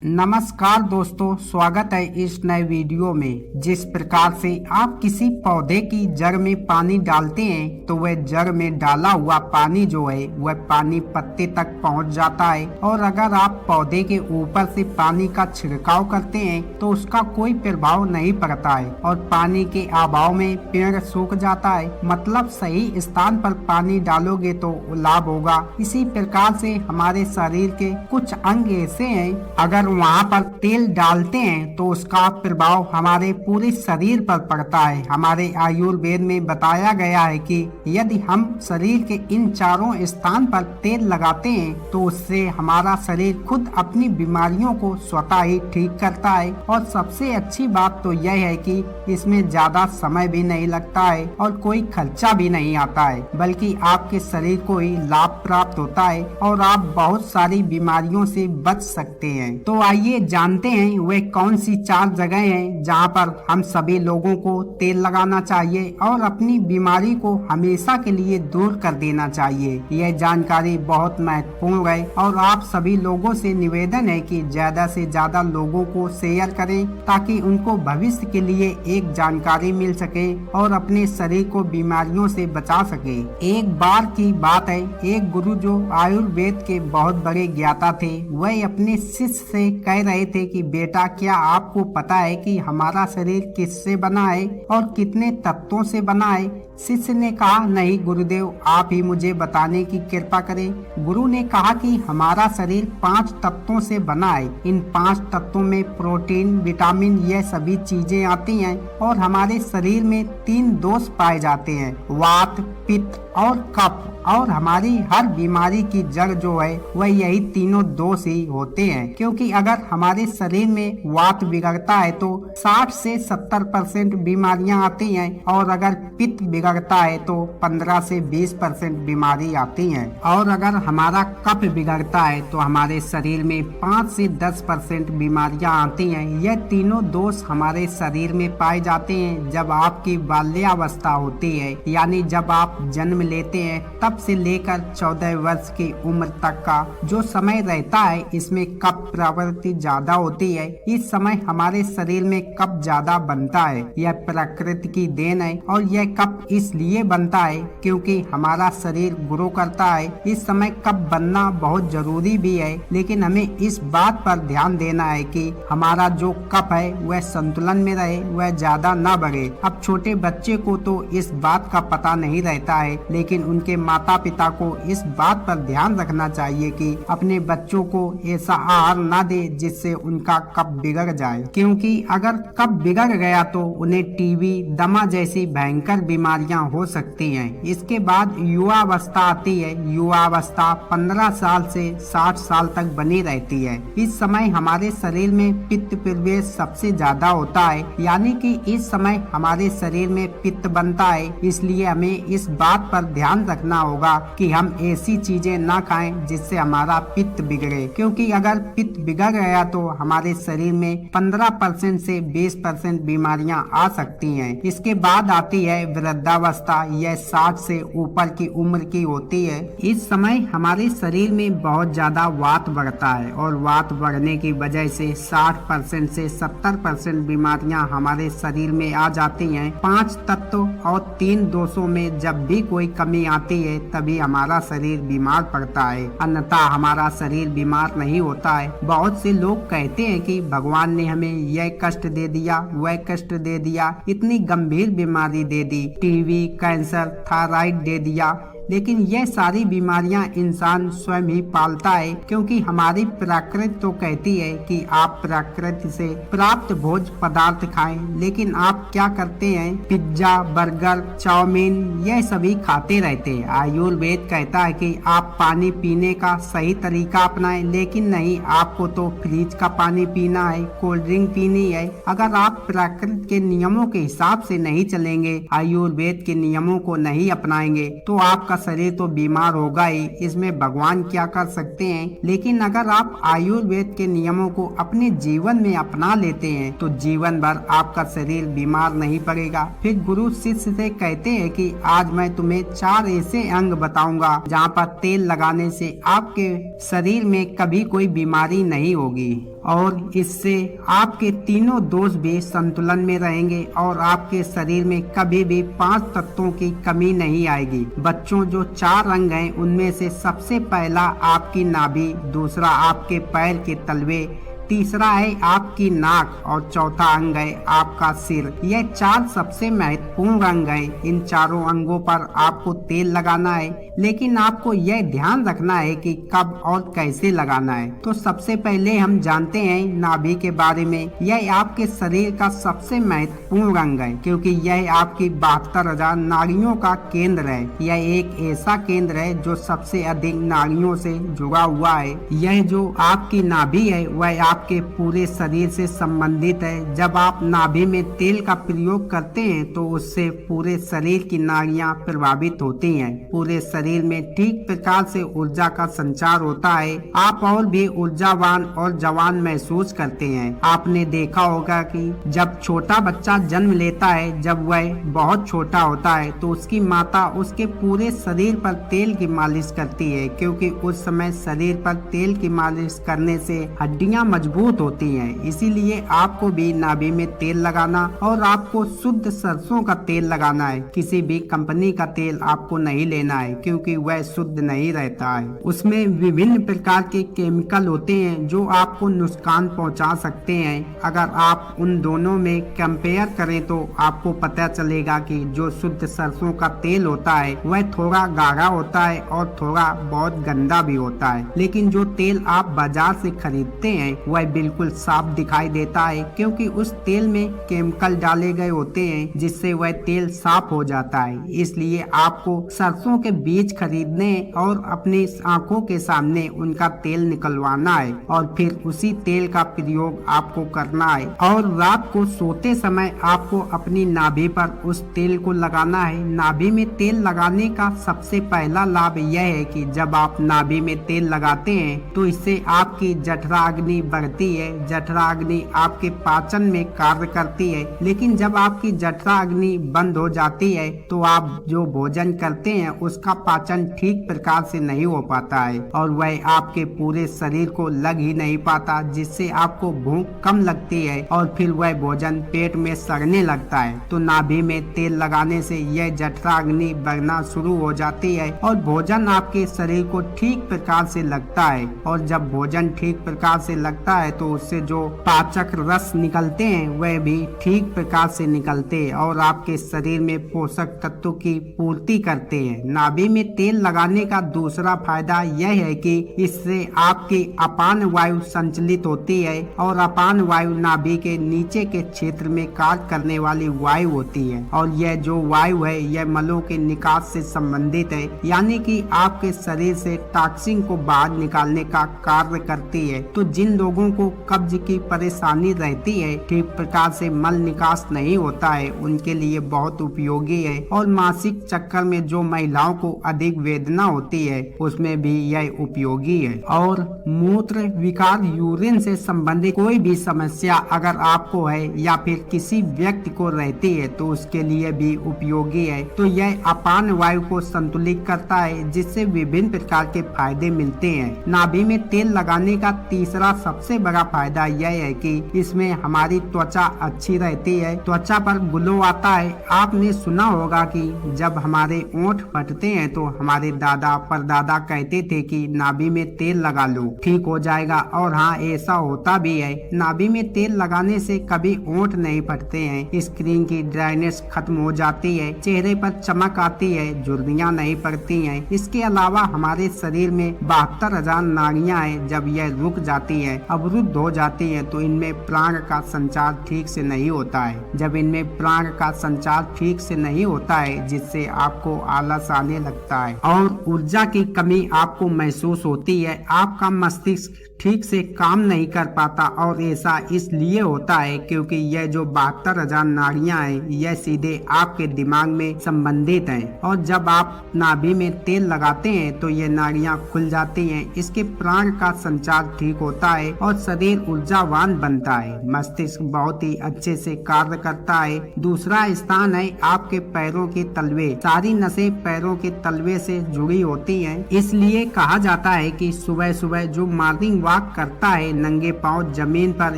नमस्कार दोस्तों, स्वागत है इस नए वीडियो में। जिस प्रकार से आप किसी पौधे की जड़ में पानी डालते हैं तो वह जड़ में डाला हुआ पानी जो है वह पानी पत्ते तक पहुंच जाता है, और अगर आप पौधे के ऊपर से पानी का छिड़काव करते हैं तो उसका कोई प्रभाव नहीं पड़ता है और पानी के अभाव में पेड़ सूख जाता है। मतलब सही स्थान पर पानी डालोगे तो लाभ होगा। इसी प्रकार से हमारे शरीर के कुछ अंग ऐसे हैं, अगर वहाँ पर तेल डालते हैं तो उसका प्रभाव हमारे पूरे शरीर पर पड़ता है। हमारे आयुर्वेद में बताया गया है कि यदि हम शरीर के इन चारों स्थान पर तेल लगाते हैं तो उससे हमारा शरीर खुद अपनी बीमारियों को स्वतः ही ठीक करता है। और सबसे अच्छी बात तो यह है कि इसमें ज्यादा समय भी नहीं लगता है और कोई खर्चा भी नहीं आता है, बल्कि आपके शरीर को ही लाभ प्राप्त होता है और आप बहुत सारी बीमारियों से बच सकते हैं। तो आइए जानते हैं वे कौन सी 4 जगह हैं जहां पर हम सभी लोगों को तेल लगाना चाहिए और अपनी बीमारी को हमेशा के लिए दूर कर देना चाहिए। यह जानकारी बहुत महत्वपूर्ण है और आप सभी लोगों से निवेदन है कि ज्यादा से ज्यादा लोगों को शेयर करें ताकि उनको भविष्य के लिए एक जानकारी मिल सके और अपने शरीर को बीमारियों से बचा सके। एक बार की बात है, एक गुरु जो आयुर्वेद के बहुत बड़े ज्ञाता थे, वह अपने शिष्य से कह रहे थे कि बेटा, क्या आपको पता है कि हमारा शरीर किससे बना है और कितने तत्वों से बना है? शिष्य ने कहा, नहीं गुरुदेव, आप ही मुझे बताने की कृपा करें। गुरु ने कहा कि हमारा शरीर 5 तत्वों से बना है। इन 5 तत्वों में प्रोटीन, विटामिन, यह सभी चीजें आती हैं और हमारे शरीर में 3 दोष पाए जाते हैं, वात, पित्त और कफ। और हमारी हर बीमारी की जड़ जो है वह यही तीनों दोष ही होते हैं, क्योंकि अगर हमारे शरीर में वात बिगड़ता है तो 60 से 70% बीमारियां आती हैं और अगर पित्त बिगड़ता है तो 15 से 20% बीमारी आती हैं, और अगर हमारा कफ बिगड़ता है तो हमारे शरीर में 5 से 10% बीमारियां आती हैं। यह तीनों दोष हमारे शरीर में पाए जाते हैं जब आपकी बाल्यावस्था होती है, यानी जब आप जन्म लेते हैं तब से लेकर 14 वर्ष की उम्र तक का जो समय रहता है, इसमें कफ प्रवृत्ति ज्यादा होती है। इस समय हमारे शरीर में कफ ज्यादा बनता है। यह प्रकृति की देन है और यह कफ इसलिए बनता है क्योंकि हमारा शरीर ग्रो करता है। इस समय कफ बनना बहुत जरूरी भी है, लेकिन हमें इस बात पर ध्यान देना है कि हमारा जो कफ है वह संतुलन में रहे, वह ज्यादा न बढ़े। अब छोटे बच्चे को तो इस बात का पता नहीं रहता है, लेकिन उनके माता पिता को इस बात पर ध्यान रखना चाहिए कि अपने बच्चों को ऐसा आहार न दे जिससे उनका कफ बिगड़ जाए, क्योंकि अगर कफ बिगड़ गया तो उन्हें टीबी, दमा जैसी भयंकर बीमारियां हो सकती हैं। इसके बाद युवा अवस्था आती है। युवा अवस्था 15 साल से 60 साल तक बनी रहती है। इस समय हमारे शरीर में पित्त प्रवेश सबसे ज्यादा होता है, यानी कि इस समय हमारे शरीर में पित्त बनता है। इसलिए हमें इस बात पर ध्यान रखना होगा कि हम ऐसी चीजें ना खाएं जिससे हमारा पित्त बिगड़े, क्योंकि अगर पित्त बिगड़ गया तो हमारे शरीर में 15% से 20% बीमारियां आ सकती हैं। इसके बाद आती है वृद्धावस्था। यह 60 से ऊपर की उम्र की होती है। इस समय हमारे शरीर में बहुत ज्यादा वात बढ़ता है और वात बढ़ने की वजह से 60% से 70% बीमारियां हमारे शरीर में आ जाती हैं। 5 तत्व और 3 दोषों में जब भी कोई कमी आती है तभी हमारा शरीर बीमार पड़ता है, अन्यथा हमारा शरीर बीमार नहीं होता है। बहुत से लोग कहते हैं कि भगवान ने हमें यह कष्ट दे दिया, वह कष्ट दे दिया, इतनी गंभीर बीमारी दे दी, टीबी, कैंसर, थायराइड दे दिया, लेकिन यह सारी बीमारियां इंसान स्वयं ही पालता है, क्योंकि हमारी प्रकृति तो कहती है कि आप प्रकृति से प्राप्त भोज्य पदार्थ खाएं, लेकिन आप क्या करते हैं? पिज्जा, बर्गर, चाउमीन, यह सभी खाते रहते हैं। आयुर्वेद कहता है कि आप पानी पीने का सही तरीका अपनाएं, लेकिन नहीं, आपको तो फ्रिज का पानी पीना है, कोल्ड ड्रिंक पीनी है। अगर आप प्रकृति के नियमों के हिसाब से नहीं चलेंगे, आयुर्वेद के नियमों को नहीं अपनाएंगे, तो आपका शरीर तो बीमार होगा ही। इसमें भगवान क्या कर सकते हैं? लेकिन अगर आप आयुर्वेद के नियमों को अपने जीवन में अपना लेते हैं तो जीवन भर आपका शरीर बीमार नहीं पड़ेगा। फिर गुरु शिष्य से कहते हैं कि आज मैं तुम्हें 4 ऐसे अंग बताऊंगा जहाँ पर तेल लगाने से आपके शरीर में कभी कोई बीमारी नहीं होगी। और इससे आपके तीनों दोष भी संतुलन में रहेंगे और आपके शरीर में कभी भी 5 तत्वों की कमी नहीं आएगी। बच्चों, जो 4 अंग हैं उनमें से सबसे पहला आपकी नाभि, दूसरा आपके पैर के तलवे, तीसरा है आपकी नाक और चौथा अंग है आपका सिर। यह 4 सबसे महत्वपूर्ण अंग हैं। इन चारों अंगों पर आपको तेल लगाना है, लेकिन आपको यह ध्यान रखना है कि कब और कैसे लगाना है। तो सबसे पहले हम जानते हैं नाभि के बारे में। यह आपके शरीर का सबसे महत्वपूर्ण अंग है, क्योंकि यह आपकी 72,000 नाड़ियों का केंद्र है। यह एक ऐसा केंद्र है जो सबसे अधिक नाड़ियों से जुड़ा हुआ है। यह जो आपकी नाभि है वह आपके पूरे शरीर से संबंधित है। जब आप नाभि में तेल का प्रयोग करते हैं तो उससे पूरे शरीर की नाड़ियां प्रभावित होती हैं। पूरे शरीर में ठीक प्रकार से ऊर्जा का संचार होता है। आप और भी ऊर्जावान और जवान महसूस करते हैं। आपने देखा होगा कि जब छोटा बच्चा जन्म लेता है, जब वह बहुत छोटा होता है तो उसकी माता उसके पूरे शरीर पर तेल की मालिश करती है, क्योंकि उस समय शरीर पर तेल की मालिश करने से हड्डियां मजबूत होती हैं। इसीलिए आपको भी नाभि में तेल लगाना और आपको शुद्ध सरसों का तेल लगाना है। किसी भी कंपनी का तेल आपको नहीं लेना है, क्योंकि वह शुद्ध नहीं रहता है। उसमें विभिन्न प्रकार के केमिकल होते हैं जो आपको नुकसान पहुंचा सकते हैं। अगर आप उन दोनों में कंपेयर करें तो आपको पता चलेगा कि जो शुद्ध सरसों का तेल होता है वह थोड़ा गाढ़ा होता है और थोड़ा बहुत गंदा भी होता है। लेकिन जो तेल आप बाजार से खरीदते हैं वह बिल्कुल साफ दिखाई देता है, क्योंकि उस तेल में केमिकल डाले गए होते हैं जिससे वह तेल साफ हो जाता है। इसलिए आपको सरसों के बीज खरीदने और अपनी आंखों के सामने उनका तेल निकलवाना है और फिर उसी तेल का प्रयोग आपको करना है। और रात को सोते समय आपको अपनी नाभि पर उस तेल को लगाना है। नाभि में तेल लगाने का सबसे पहला लाभ यह है कि जब आप नाभि में तेल लगाते हैं तो इससे आपकी जठराग्नि बढ़ती है। जठराग्नि आपके पाचन में कार्य करती है, लेकिन जब आपकी जठराग्नि बंद हो जाती है तो आप जो भोजन करते हैं उसका पाचन ठीक प्रकार से नहीं हो पाता है और वह आपके पूरे शरीर को लग ही नहीं पाता, जिससे आपको भूख कम लगती है और फिर वह भोजन पेट में सड़ने लगता है। तो नाभि में तेल लगाने से यह जठराग्नि बढ़ना शुरू हो जाती है और भोजन आपके शरीर को ठीक प्रकार से लगता है। और जब भोजन ठीक प्रकार से लगता है तो उससे जो पाचक रस निकलते हैं वह भी ठीक प्रकार से निकलते हैं और आपके शरीर में पोषक तत्वों की पूर्ति करते हैं। नाभि में तेल लगाने का दूसरा फायदा यह है कि इससे आपकी अपान वायु संचलित होती है और अपान वायु नाभि के नीचे के क्षेत्र में कार्य करने वाली वायु होती है और यह जो वायु है यह मलों के निकास से संबंधित है, यानी कि आपके शरीर से टॉक्सिन को बाहर निकालने का कार्य करती है। तो जिन लोगों को कब्ज की परेशानी रहती है, ठीक प्रकार से मल निकास नहीं होता है, उनके लिए बहुत उपयोगी है। और मासिक चक्कर में जो महिलाओं को अधिक वेदना होती है उसमें भी यह उपयोगी है। और मूत्र विकार, यूरिन से संबंधित कोई भी समस्या अगर आपको है या फिर किसी व्यक्ति को रहती है तो उसके लिए भी उपयोगी है। तो यह अपान वायु को संतुलित करता है, जिससे विभिन्न प्रकार के फायदे मिलते हैं। नाभि में तेल लगाने का तीसरा सबसे बड़ा फायदा यह है कि इसमें हमारी त्वचा अच्छी रहती है, त्वचा पर ग्लो आता है। आपने सुना होगा कि जब हमारे ओंठ फटते हैं तो हमारे दादा परदादा कहते थे कि नाभि में तेल लगा लो, ठीक हो जाएगा। और हाँ, ऐसा होता भी है। नाभि में तेल लगाने से कभी ओंठ नहीं फटते हैं, स्किन की ड्राइनेस खत्म हो जाती है, चेहरे पर चमक आती है, झुर्रियां नहीं पड़ती हैं। इसके अलावा हमारे शरीर में 72,000 नाड़ियां हैं। जब यह रुक जाती है, अवरुद्ध हो जाती है, तो इनमें प्राण का संचार ठीक से नहीं होता है। जब इनमें प्राण का संचार ठीक से नहीं होता है, जिससे आपको आलस आने लगता है और ऊर्जा की कमी आपको महसूस होती है। आपका मस्तिष्क ठीक से काम नहीं कर पाता और ऐसा इसलिए होता है क्योंकि यह जो 72,000 नाड़ियां हैं यह सीधे आपके दिमाग में संबंधित हैं। और जब आप नाभि में तेल लगाते हैं तो ये नाड़ियां खुल जाती हैं। इसके प्राण का संचार ठीक होता है और शरीर ऊर्जावान बनता है। मस्तिष्क बहुत ही अच्छे से कार्य करता है। दूसरा स्थान है आपके पैरों के तलवे। सारी नसें पैरों के तलवे से जुड़ी होती हैं। इसलिए कहा जाता है कि सुबह सुबह जो मॉर्निंग वॉक करता है, नंगे पांव जमीन पर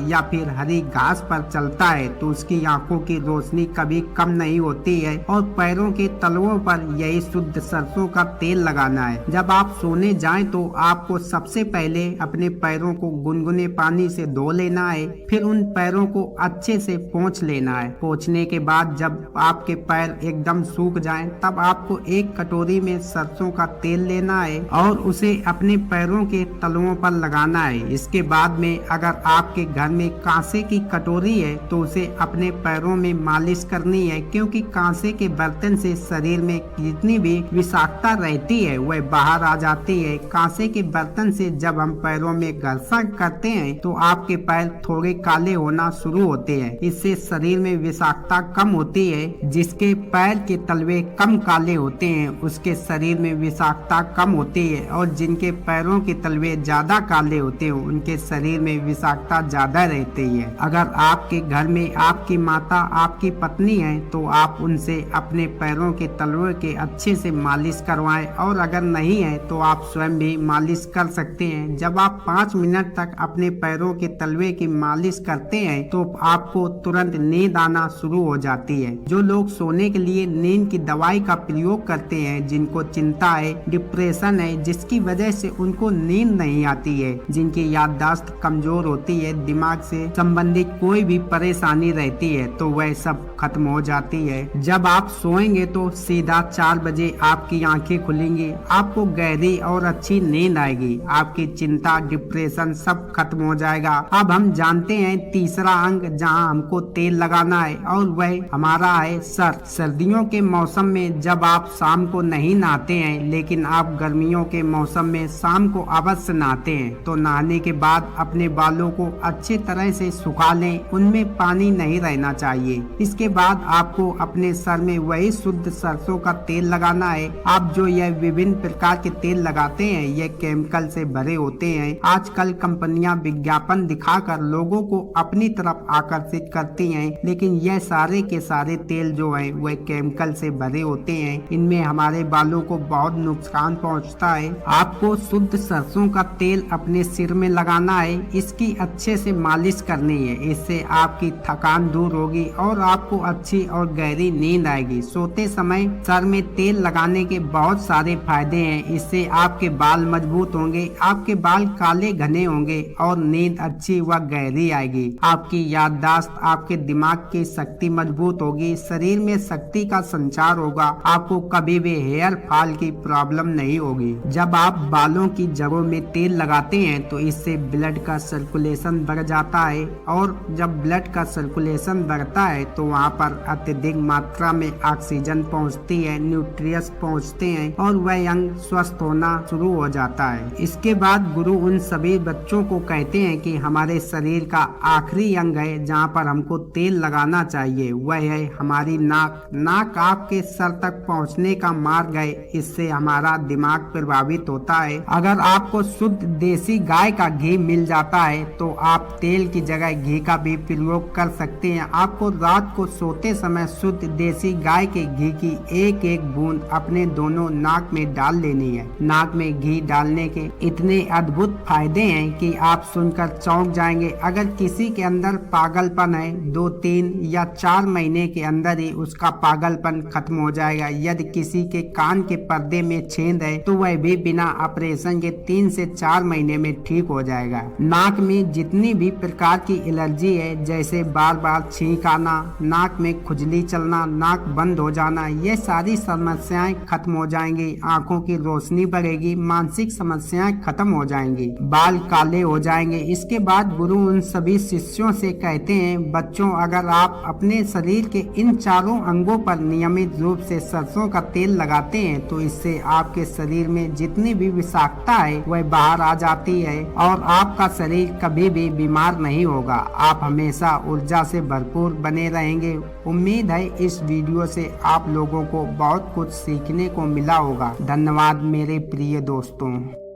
या फिर हरी घास पर चलता है तो उसकी आंखों की रोशनी कभी कम नहीं होती है। और पैरों के तलवों पर यही शुद्ध सरसों का तेल लगाना है। जब आप सोने जाएं तो आपको सबसे पहले अपने पैरों को गुनगुने पानी से धो लेना है, फिर उन पैरों को अच्छे से पोंछ लेना है। पोंछने के बाद जब आपके पैर एकदम सूख जाएं, तब आपको एक कटोरी में सरसों का तेल लेना है और उसे अपने पैरों के तलवों पर लगाना है। इसके बाद में अगर आपके घर में कांसे की कटोरी है तो उसे अपने पैरों में मालिश करनी है, क्योंकि कांसे के बर्तन से शरीर में जितनी भी विषाक्तता रहती है वह बाहर आ जाती है। कांसे के बर्तन से जब हम पैरों में घर्षण करते हैं तो आपके पैर थोड़े काले होना शुरू होते हैं। इससे शरीर में विषाक्तता कम होती है। जिसके पैर के तलवे कम काले होते हैं उसके शरीर में विषाक्तता कम होती है, और जिनके पैरों के तलवे ज्यादा काले होते हैं उनके शरीर में विषाक्तता ज्यादा रहती है। अगर आपके घर में आपकी माता आपकी पत्नी है तो आप उनसे अपने पैरों के तलवे के अच्छे से मालिश करवाएं, और अगर नहीं है तो आप स्वयं भी मालिश कर सकते हैं। जब आप 5 मिनट तक अपने पैरों के तलवे की मालिश करते हैं तो आपको तुरंत नींद आना शुरू हो जाती है। जो लोग सोने के लिए नींद की दवाई का प्रयोग करते हैं, जिनको चिंता है, डिप्रेशन है, जिसकी वजह से उनको नींद नहीं आती है, जिनकी याददाश्त कमजोर होती है, दिमाग से संबंधित कोई भी परेशानी रहती है तो वह सब खत्म हो जाती है। जब आप सोएंगे तो सीधा 4 बजे आपकी आंखें खुलेंगी, आपको गहरी और अच्छी नींद आएगी, आपकी चिंता डिप्रेशन सब खत्म हो जाएगा। अब हम जानते हैं तीसरा अंग जहां हमको तेल लगाना है, और वह हमारा है सर। सर्दियों के मौसम में जब आप शाम को नहीं नहाते हैं, लेकिन आप गर्मियों के मौसम में शाम को अवश्य नहाते हैं, तो नहाने के बाद अपने बालों को अच्छी तरह से सुखा लें, उनमें पानी नहीं रहना चाहिए। इसके बाद आपको अपने सर में वही शुद्ध सरसों का तेल लगाना है। आप जो यह विभिन्न प्रकार के तेल लगाते हैं यह केमिकल से भरे होते हैं। आजकल कंपनियां विज्ञापन दिखाकर लोगों को अपनी तरफ आकर्षित करती हैं, लेकिन यह सारे के सारे तेल जो है वह केमिकल से भरे होते हैं। इनमें हमारे बालों को बहुत नुकसान पहुंचता है। आपको शुद्ध सरसों का तेल अपने सिर में लगाना है, इसकी अच्छे से मालिश करनी है। इससे आपकी थकान दूर होगी और आपको अच्छी और गहरी नींद आएगी। सोते समय सर में तेल लगाने के बहुत सारे फायदे हैं। इससे आपके बाल मजबूत होंगे, आपके बाल काले घने होंगे और नींद अच्छी व गहरी आएगी। आपकी याददाश्त, आपके दिमाग की शक्ति मजबूत होगी, शरीर में शक्ति का संचार होगा, आपको कभी भी हेयर फॉल की प्रॉब्लम नहीं होगी। जब आप बालों की जड़ों में तेल लगाते हैं तो इससे ब्लड का सर्कुलेशन बढ़ जाता है, और जब ब्लड का सर्कुलेशन बढ़ता है तो वहाँ पर अत्यधिक मात्रा में ऑक्सीजन पहुँचती है, न्यूट्रिएंट्स पहुँचते हैं और वह अंग स्वस्थ होना शुरू हो जाता है। इसके बाद गुरु उन सभी बच्चों को कहते हैं कि हमारे शरीर का आखिरी अंग है जहाँ पर हमको तेल लगाना चाहिए, वह है हमारी नाक। नाक आपके सर तक पहुँचने का मार्ग है, इससे हमारा दिमाग प्रभावित होता है। अगर आपको शुद्ध देसी गाय का घी मिल जाता है तो आप तेल की जगह घी का भी प्रयोग कर सकते हैं। आपको रात को सोते समय शुद्ध देसी गाय के घी की एक एक बूंद अपने दोनों नाक में डाल लेनी है। नाक में घी डालने के इतने अद्भुत फायदे हैं कि आप सुनकर चौंक जाएंगे। अगर किसी के अंदर पागलपन है 2, 3 या 4 महीने के अंदर ही उसका पागलपन खत्म हो जाएगा। यदि किसी के कान के पर्दे में छेद है तो वह भी बिना ऑपरेशन के 3 से 4 महीने में ठीक हो जाएगा। नाक में जितनी भी प्रकार की एलर्जी है, जैसे बार बार छींक आना, नाक में खुजली चलना, नाक बंद हो जाना, ये सारी समस्याएं खत्म हो जाएंगी। आंखों की रोशनी बढ़ेगी, मानसिक समस्याएं खत्म हो जाएंगी, बाल काले हो जाएंगे। इसके बाद गुरु उन सभी शिष्यों से कहते हैं, बच्चों अगर आप अपने शरीर के इन चारों अंगों पर नियमित रूप से सरसों का तेल लगाते हैं तो इससे आपके शरीर में जितनी भी विषाक्तता है वह बाहर आ जाती है और आपका शरीर कभी भी बीमार नहीं होगा। आप हमेशा ऊर्जा से भरपूर बने रहेंगे। उम्मीद है इस वीडियो से आप लोगों को बहुत कुछ सीखने को मिला होगा। धन्यवाद मेरे प्रिय दोस्तों।